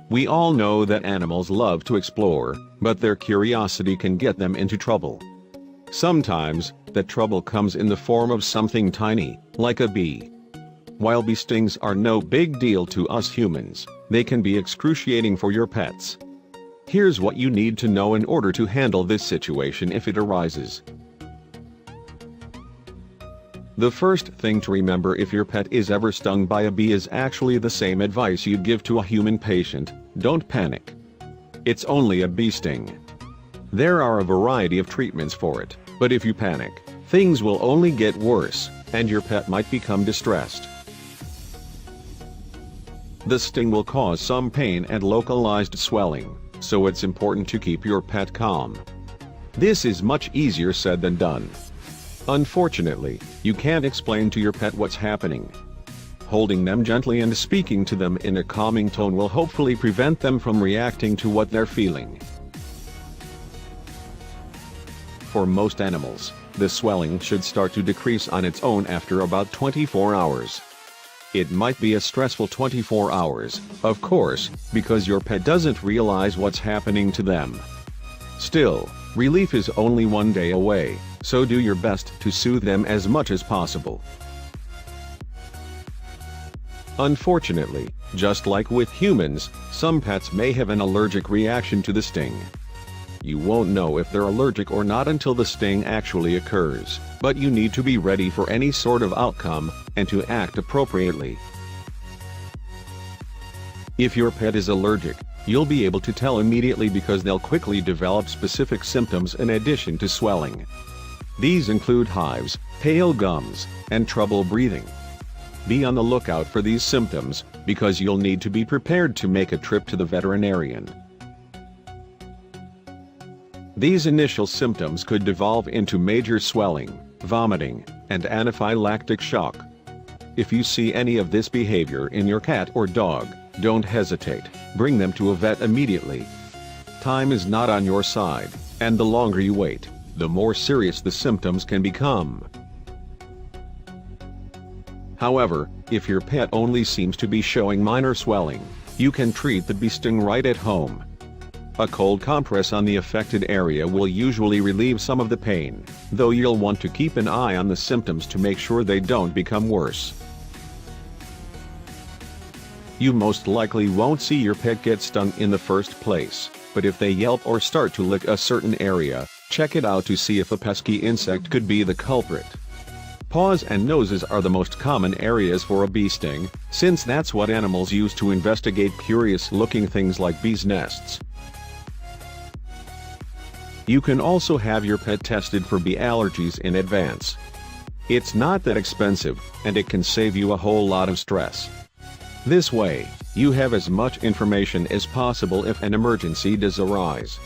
We all know that animals love to explore, but their curiosity can get them into trouble. Sometimes, that trouble comes in the form of something tiny, like a bee. While bee stings are no big deal to us humans, they can be excruciating for your pets. Here's what you need to know in order to handle this situation if it arises. The first thing to remember if your pet is ever stung by a bee is actually the same advice you'd give to a human patient: don't panic. It's only a bee sting. There are a variety of treatments for it, but if you panic, things will only get worse, and your pet might become distressed. The sting will cause some pain and localized swelling, so it's important to keep your pet calm. This is much easier said than done. Unfortunately, you can't explain to your pet what's happening. Holding them gently and speaking to them in a calming tone will hopefully prevent them from reacting to what they're feeling. For most animals, the swelling should start to decrease on its own after about 24 hours. It might be a stressful 24 hours, of course, because your pet doesn't realize what's happening to them. Still, relief is only one day away, so do your best to soothe them as much as possible. Unfortunately, just like with humans, some pets may have an allergic reaction to the sting. You won't know if they're allergic or not until the sting actually occurs, but you need to be ready for any sort of outcome, and to act appropriately. If your pet is allergic, you'll be able to tell immediately because they'll quickly develop specific symptoms in addition to swelling. These include hives, pale gums, and trouble breathing. Be on the lookout for these symptoms, because you'll need to be prepared to make a trip to the veterinarian. These initial symptoms could devolve into major swelling, vomiting, and anaphylactic shock. If you see any of this behavior in your cat or dog, don't hesitate, bring them to a vet immediately. Time is not on your side, and the longer you wait, the more serious the symptoms can become. However, if your pet only seems to be showing minor swelling, you can treat the bee sting right at home. A cold compress on the affected area will usually relieve some of the pain, though you'll want to keep an eye on the symptoms to make sure they don't become worse. You most likely won't see your pet get stung in the first place, but if they yelp or start to lick a certain area, check it out to see if a pesky insect could be the culprit. Paws and noses are the most common areas for a bee sting, since that's what animals use to investigate curious-looking things like bees' nests. You can also have your pet tested for bee allergies in advance. It's not that expensive, and it can save you a whole lot of stress. This way, you have as much information as possible if an emergency does arise.